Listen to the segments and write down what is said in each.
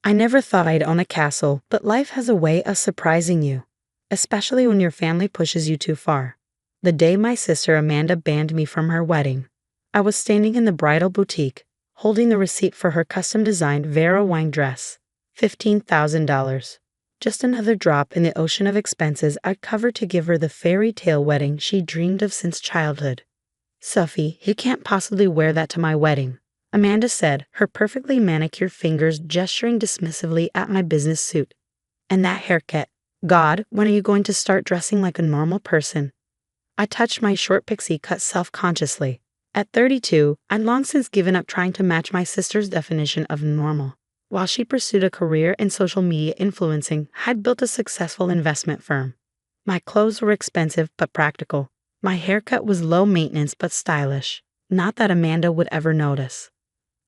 I never thought I'd own a castle, but life has a way of surprising you, especially when your family pushes you too far. The day my sister Amanda banned me from her wedding, I was standing in the bridal boutique, holding the receipt for her custom-designed Vera Wang dress. $15,000. Just another drop in the ocean of expenses I'd covered to give her the fairy tale wedding she dreamed of since childhood. "Sophie, you can't possibly wear that to my wedding," Amanda said, her perfectly manicured fingers gesturing dismissively at my business suit. "And that haircut. God, when are you going to start dressing like a normal person?" I touched my short pixie cut self-consciously. At 32, I'd long since given up trying to match my sister's definition of normal. While she pursued a career in social media influencing, I'd built a successful investment firm. My clothes were expensive but practical. My haircut was low maintenance but stylish. Not that Amanda would ever notice.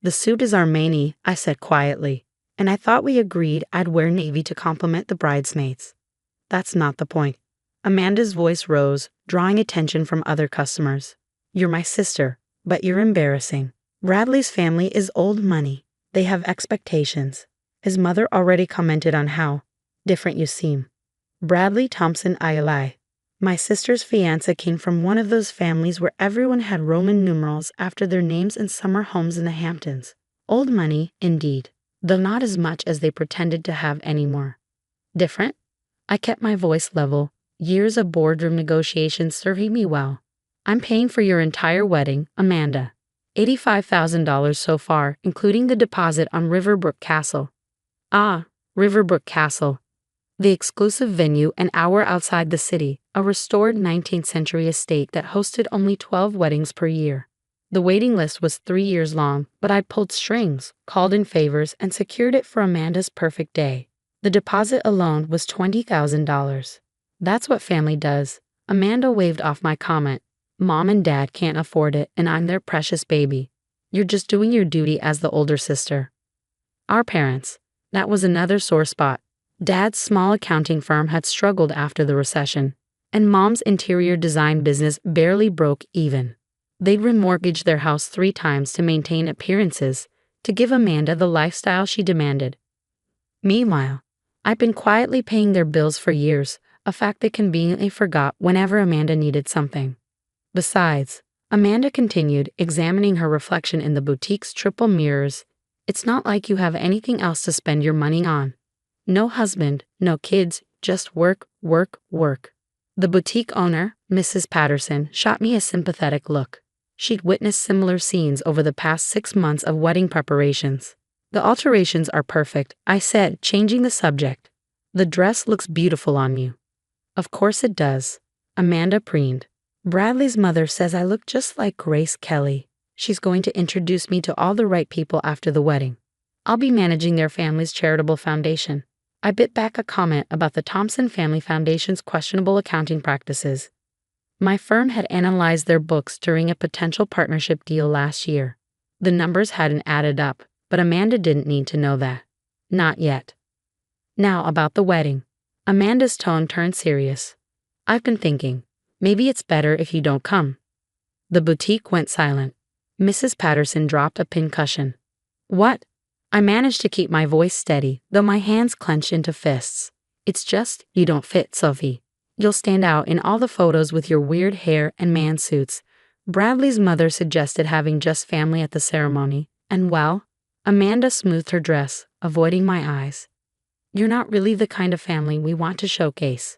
"The suit is Armani," I said quietly, and I thought we agreed I'd wear navy to complement the bridesmaids. "That's not the point." Amanda's voice rose, drawing attention from other customers. "You're my sister, but you're embarrassing. Bradley's family is old money. They have expectations. His mother already commented on how different you seem." Bradley Thompson Ayalai. My sister's fiancé came from one of those families where everyone had Roman numerals after their names and summer homes in the Hamptons. Old money, indeed, though not as much as they pretended to have anymore. Different? I kept my voice level, years of boardroom negotiations serving me well. "I'm paying for your entire wedding, Amanda. $85,000 so far, including the deposit on Riverbrook Castle." Ah, Riverbrook Castle. The exclusive venue an hour outside the city, a restored 19th century estate that hosted only 12 weddings per year. The waiting list was 3 years long, but I pulled strings, called in favors, and secured it for Amanda's perfect day. The deposit alone was $20,000. "That's what family does." Amanda waved off my comment. "Mom and Dad can't afford it, and I'm their precious baby. You're just doing your duty as the older sister." Our parents. That was another sore spot. Dad's small accounting firm had struggled after the recession, and Mom's interior design business barely broke even. They'd remortgaged their house 3 times to maintain appearances, to give Amanda the lifestyle she demanded. Meanwhile, I'd been quietly paying their bills for years, a fact they conveniently forgot whenever Amanda needed something. Besides, Amanda continued, examining her reflection in the boutique's triple mirrors, "It's not like you have anything else to spend your money on. No husband, no kids, just work, work, work." The boutique owner, Mrs. Patterson, shot me a sympathetic look. She'd witnessed similar scenes over the past 6 months of wedding preparations. "The alterations are perfect," I said, changing the subject. "The dress looks beautiful on you." "Of course it does," Amanda preened. "Bradley's mother says I look just like Grace Kelly. She's going to introduce me to all the right people after the wedding. I'll be managing their family's charitable foundation." I bit back a comment about the Thompson Family Foundation's questionable accounting practices. My firm had analyzed their books during a potential partnership deal last year. The numbers hadn't added up, but Amanda didn't need to know that. Not yet. "Now about the wedding." Amanda's tone turned serious. "I've been thinking, maybe it's better if you don't come." The boutique went silent. Mrs. Patterson dropped a pincushion. "What?" I managed to keep my voice steady, though my hands clenched into fists. "It's just, you don't fit, Sophie. You'll stand out in all the photos with your weird hair and man suits. Bradley's mother suggested having just family at the ceremony, and well," Amanda smoothed her dress, avoiding my eyes. "You're not really the kind of family we want to showcase."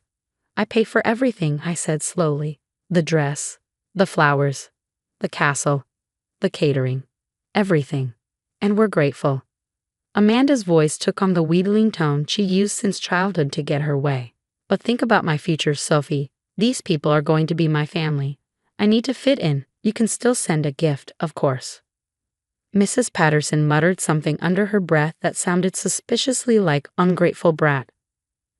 "I pay for everything," I said slowly. "The dress, the flowers, the castle, the catering, everything. And we're grateful." Amanda's voice took on the wheedling tone she used since childhood to get her way. "But think about my future, Sophie. These people are going to be my family. I need to fit in. You can still send a gift, of course." Mrs. Patterson muttered something under her breath that sounded suspiciously like "ungrateful brat."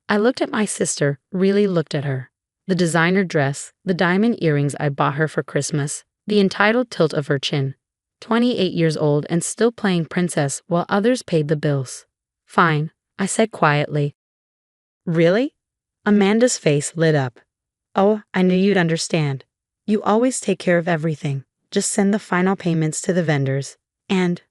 I looked at my sister, really looked at her. The designer dress, the diamond earrings I bought her for Christmas, the entitled tilt of her chin. 28 years old and still playing princess while others paid the bills. "Fine," I said quietly. "Really?" Amanda's face lit up. "Oh, I knew you'd understand. You always take care of everything. Just send the final payments to the vendors. And..."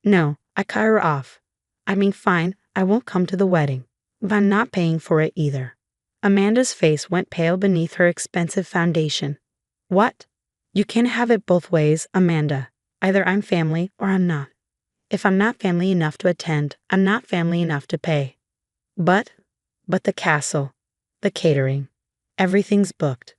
"No," I cut her off. "I mean fine, I won't come to the wedding, but I'm not paying for it either. Amanda's face went pale beneath her expensive foundation. What? You can't have it both ways, Amanda. Either I'm family or I'm not. If I'm not family enough to attend, I'm not family enough to pay. But the castle, the catering, everything's booked.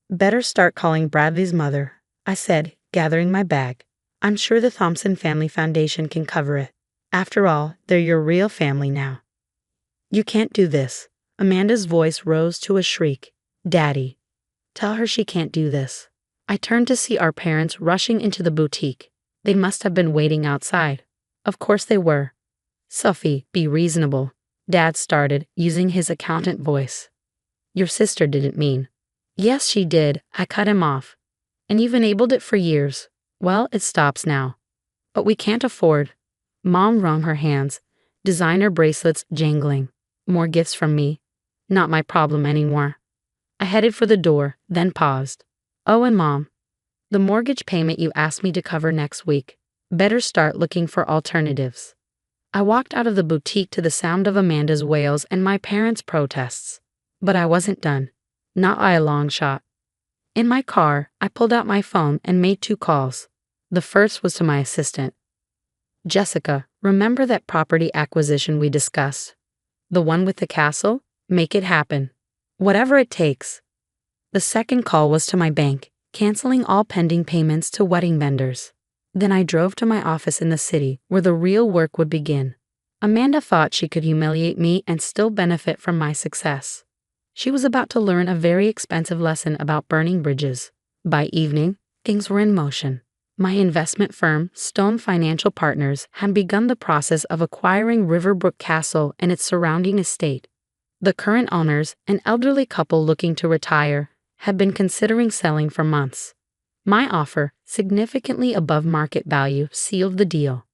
Better start calling Bradley's mother, I said, gathering my bag. I'm sure the Thompson Family Foundation can cover it. After all, they're your real family now. You can't do this. Amanda's voice rose to a shriek. Daddy. Tell her she can't do this. I turned to see our parents rushing into the boutique. They must have been waiting outside. Of course they were. Sophie, be reasonable, Dad started, using his accountant voice. Your sister didn't mean. Yes, she did. I cut him off. And you've enabled it for years. Well, it stops now. But we can't afford. Mom wrung her hands, designer bracelets jangling. More gifts from me. Not my problem anymore. I headed for the door, then paused. Oh, and Mom. The mortgage payment you asked me to cover next week. Better start looking for alternatives. I walked out of the boutique to the sound of Amanda's wails and my parents' protests. But I wasn't done. Not by a long shot. In my car, I pulled out my phone and made 2 calls. The first was to my assistant. Jessica, remember that property acquisition we discussed? The one with the castle? Make it happen. Whatever it takes. The second call was to my bank, canceling all pending payments to wedding vendors. Then I drove to my office in the city, where the real work would begin. Amanda thought she could humiliate me and still benefit from my success. She was about to learn a very expensive lesson about burning bridges. By evening, things were in motion. My investment firm, Stone Financial Partners, had begun the process of acquiring Riverbrook Castle and its surrounding estate. The current owners, an elderly couple looking to retire, had been considering selling for months. My offer, significantly above market value, sealed the deal.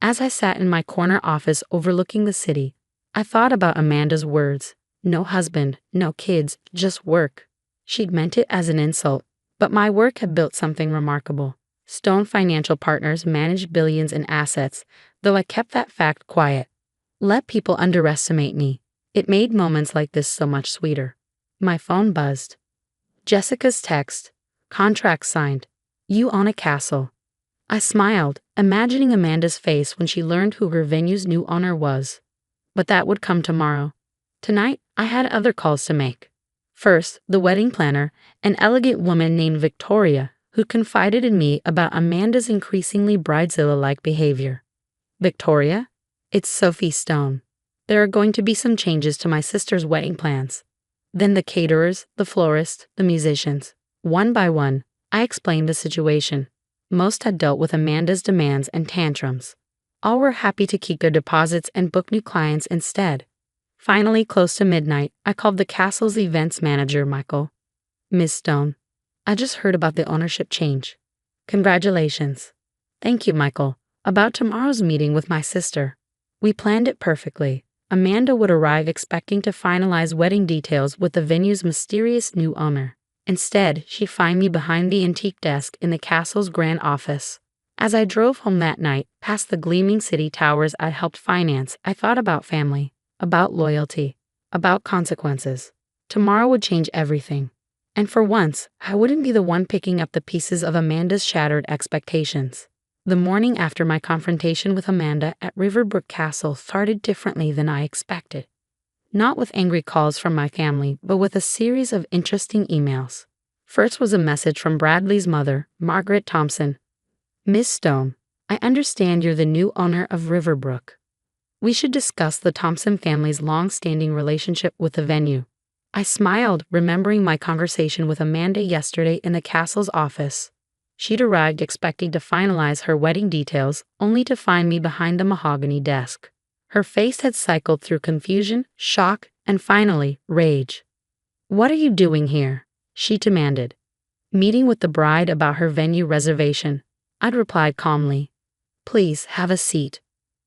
As I sat in my corner office overlooking the city, I thought about Amanda's words. No husband, no kids, just work. She'd meant it as an insult, but my work had built something remarkable. Stone Financial Partners managed billions in assets, though I kept that fact quiet. Let people underestimate me. It made moments like this so much sweeter. My phone buzzed. Jessica's text. Contract signed. You own a castle. I smiled, imagining Amanda's face when she learned who her venue's new owner was. But that would come tomorrow. Tonight, I had other calls to make. First, the wedding planner, an elegant woman named Victoria, who confided in me about Amanda's increasingly bridezilla-like behavior. Victoria? It's Sophie Stone. There are going to be some changes to my sister's wedding plans. Then the caterers, the florist, the musicians. One by one, I explained the situation. Most had dealt with Amanda's demands and tantrums. All were happy to keep their deposits and book new clients instead. Finally, close to midnight, I called the castle's events manager, Michael. Ms. Stone, I just heard about the ownership change. Congratulations. Thank you, Michael. About tomorrow's meeting with my sister. We planned it perfectly. Amanda would arrive expecting to finalize wedding details with the venue's mysterious new owner. Instead, she'd find me behind the antique desk in the castle's grand office. As I drove home that night, past the gleaming city towers I'd helped finance, I thought about family, about loyalty, about consequences. Tomorrow would change everything. And for once, I wouldn't be the one picking up the pieces of Amanda's shattered expectations. The morning after my confrontation with Amanda at Riverbrook Castle started differently than I expected. Not with angry calls from my family, but with a series of interesting emails. First was a message from Bradley's mother, Margaret Thompson. Miss Stone, I understand you're the new owner of Riverbrook. We should discuss the Thompson family's long-standing relationship with the venue. I smiled, remembering my conversation with Amanda yesterday in the castle's office. She'd arrived expecting to finalize her wedding details, only to find me behind the mahogany desk. Her face had cycled through confusion, shock, and finally, rage. What are you doing here? She demanded. Meeting with the bride about her venue reservation. I'd replied calmly. Please have a seat.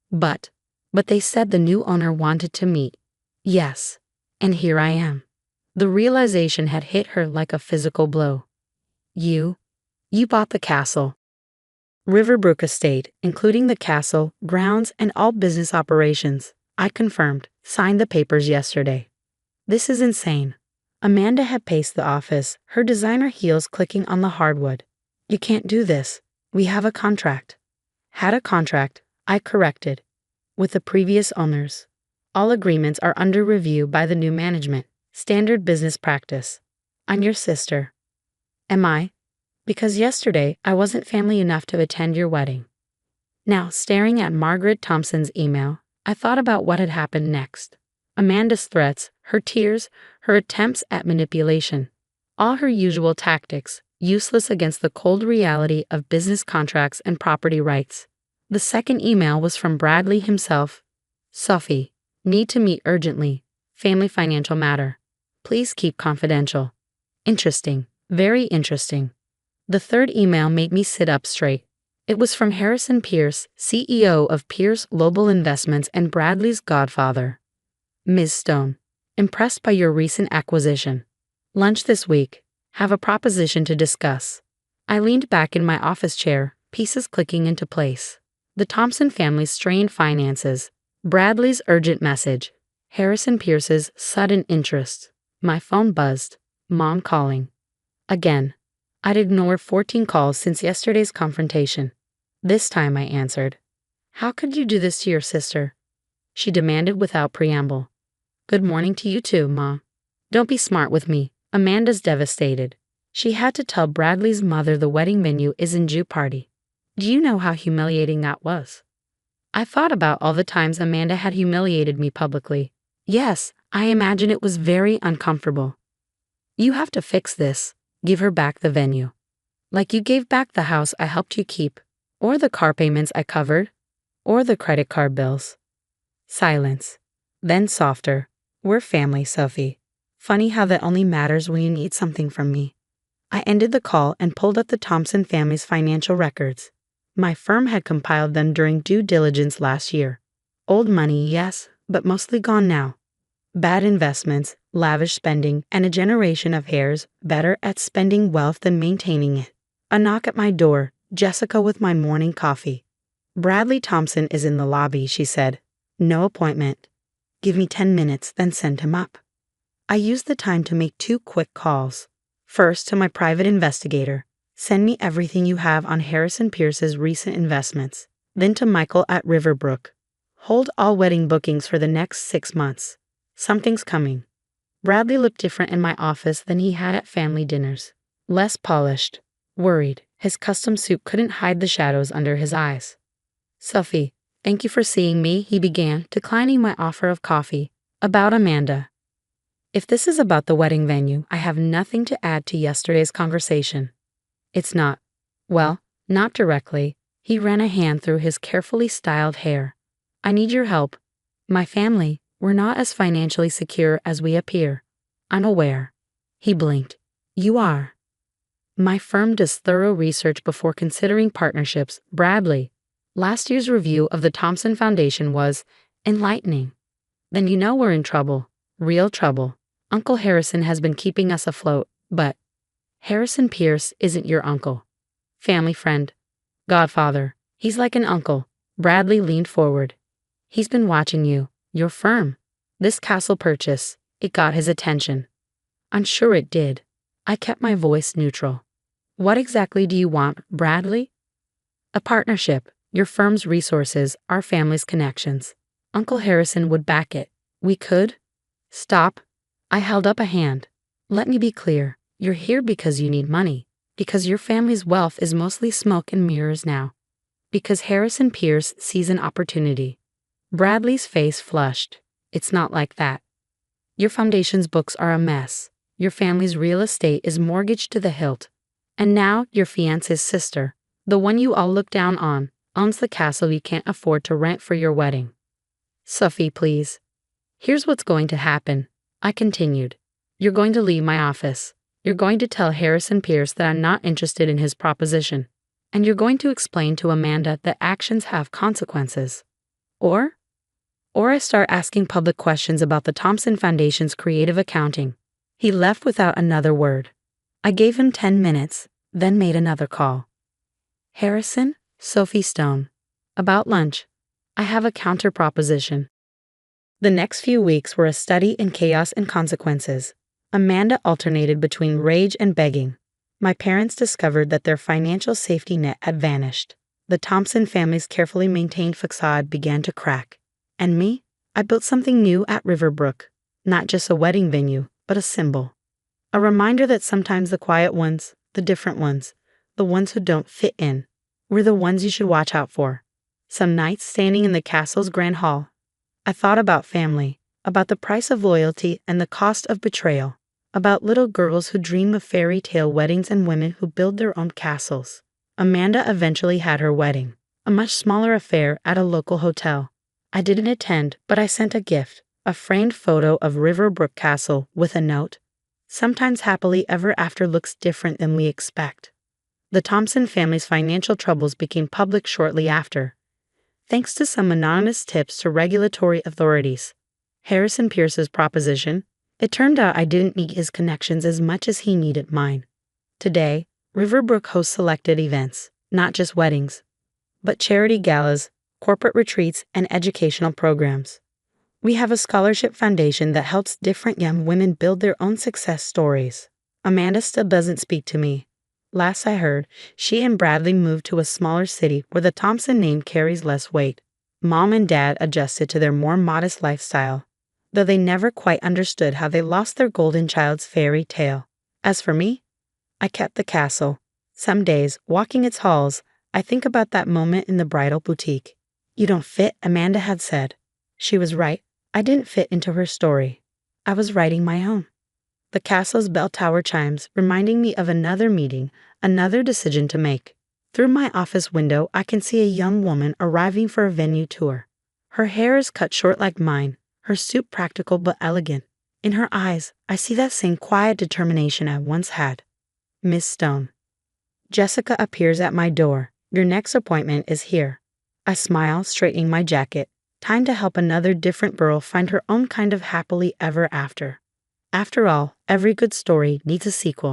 But they said the new owner wanted to meet. Yes, and here I am. The realization had hit her like a physical blow. You bought the castle. Riverbrook Estate, including the castle, grounds, and all business operations. I confirmed, signed the papers yesterday. This is insane. Amanda had paced the office, her designer heels clicking on the hardwood. You can't do this. We have a contract. Had a contract, I corrected. With the previous owners. All agreements are under review by the new management. Standard business practice. I'm your sister. Am I? Because yesterday I wasn't family enough to attend your wedding. Now, staring at Margaret Thompson's email, I thought about what had happened next. Amanda's threats, her tears, her attempts at manipulation. All her usual tactics, useless against the cold reality of business contracts and property rights. The second email was from Bradley himself. Sophie, need to meet urgently. Family financial matter. Please keep confidential. Interesting, very interesting. The third email made me sit up straight. It was from Harrison Pierce, CEO of Pierce Global Investments and Bradley's godfather. Ms. Stone, impressed by your recent acquisition. Lunch this week. Have a proposition to discuss. I leaned back in my office chair, pieces clicking into place. The Thompson family's strained finances. Bradley's urgent message. Harrison Pierce's sudden interest. My phone buzzed. Mom calling. Again. I'd ignored 14 calls since yesterday's confrontation. This time I answered. How could you do this to your sister? She demanded without preamble. Good morning to you too, Ma. Don't be smart with me. Amanda's devastated. She had to tell Bradley's mother the wedding venue isn't due party. Do you know how humiliating that was? I thought about all the times Amanda had humiliated me publicly. Yes, I imagine it was very uncomfortable. You have to fix this. Give her back the venue. Like you gave back the house I helped you keep, or the car payments I covered, or the credit card bills. Silence. Then softer. We're family, Sophie. Funny how that only matters when you need something from me. I ended the call and pulled up the Thompson family's financial records. My firm had compiled them during due diligence last year. Old money, yes, but mostly gone now. Bad investments, lavish spending, and a generation of heirs better at spending wealth than maintaining it. A knock at my door, Jessica with my morning coffee. Bradley Thompson is in the lobby, she said. No appointment. Give me 10 minutes, then send him up. I used the time to make 2 quick calls. First to my private investigator. Send me everything you have on Harrison Pierce's recent investments. Then to Michael at Riverbrook. Hold all wedding bookings for the next 6 months. Something's coming. Bradley looked different in my office than he had at family dinners. Less polished. Worried. His custom suit couldn't hide the shadows under his eyes. Sophie, thank you for seeing me, he began, declining my offer of coffee. About Amanda. If this is about the wedding venue, I have nothing to add to yesterday's conversation. It's not. Well, not directly. He ran a hand through his carefully styled hair. I need your help. My family, we're not as financially secure as we appear. I'm aware. He blinked. You are. My firm does thorough research before considering partnerships. Bradley. Last year's review of the Thompson Foundation was enlightening. Then you know we're in trouble. Real trouble. Uncle Harrison has been keeping us afloat, but Harrison Pierce isn't your uncle. Family friend. Godfather. He's like an uncle. Bradley leaned forward. He's been watching you, your firm. This castle purchase, it got his attention. I'm sure it did. I kept my voice neutral. What exactly do you want, Bradley? A partnership, your firm's resources, our family's connections. Uncle Harrison would back it. We could? Stop. I held up a hand. Let me be clear. You're here because you need money. Because your family's wealth is mostly smoke and mirrors now. Because Harrison Pierce sees an opportunity. Bradley's face flushed. It's not like that. Your foundation's books are a mess. Your family's real estate is mortgaged to the hilt. And now your fiancé's sister, the one you all look down on, owns the castle you can't afford to rent for your wedding. Sophie, please. Here's what's going to happen, I continued. You're going to leave my office. You're going to tell Harrison Pierce that I'm not interested in his proposition. And you're going to explain to Amanda that actions have consequences. Or I start asking public questions about the Thompson Foundation's creative accounting. He left without another word. I gave him 10 minutes, then made another call. Harrison, Sophie Stone. About lunch. I have a counter proposition. The next few weeks were a study in chaos and consequences. Amanda alternated between rage and begging. My parents discovered that their financial safety net had vanished. The Thompson family's carefully maintained facade began to crack. And me? I built something new at Riverbrook. Not just a wedding venue, but a symbol. A reminder that sometimes the quiet ones, the different ones, the ones who don't fit in, were the ones you should watch out for. Some nights, standing in the castle's grand hall, I thought about family, about the price of loyalty and the cost of betrayal, about little girls who dream of fairy tale weddings and women who build their own castles. Amanda eventually had her wedding, a much smaller affair at a local hotel. I didn't attend, but I sent a gift, a framed photo of Riverbrook Castle with a note. Sometimes happily ever after looks different than we expect. The Thompson family's financial troubles became public shortly after, thanks to some anonymous tips to regulatory authorities. Harrison Pierce's proposition. It turned out I didn't need his connections as much as he needed mine. Today, Riverbrook hosts selected events, not just weddings, but charity galas, corporate retreats, and educational programs. We have a scholarship foundation that helps different young women build their own success stories. Amanda still doesn't speak to me. Last I heard, she and Bradley moved to a smaller city where the Thompson name carries less weight. Mom and Dad adjusted to their more modest lifestyle, though they never quite understood how they lost their golden child's fairy tale. As for me, I kept the castle. Some days, walking its halls, I think about that moment in the bridal boutique. You don't fit, Amanda had said. She was right. I didn't fit into her story. I was writing my own. The castle's bell tower chimes, reminding me of another meeting, another decision to make. Through my office window, I can see a young woman arriving for a venue tour. Her hair is cut short like mine, her suit practical but elegant. In her eyes, I see that same quiet determination I once had. Miss Stone. Jessica appears at my door. Your next appointment is here. I smile, straightening my jacket. Time to help another different girl find her own kind of happily ever after. After all, every good story needs a sequel.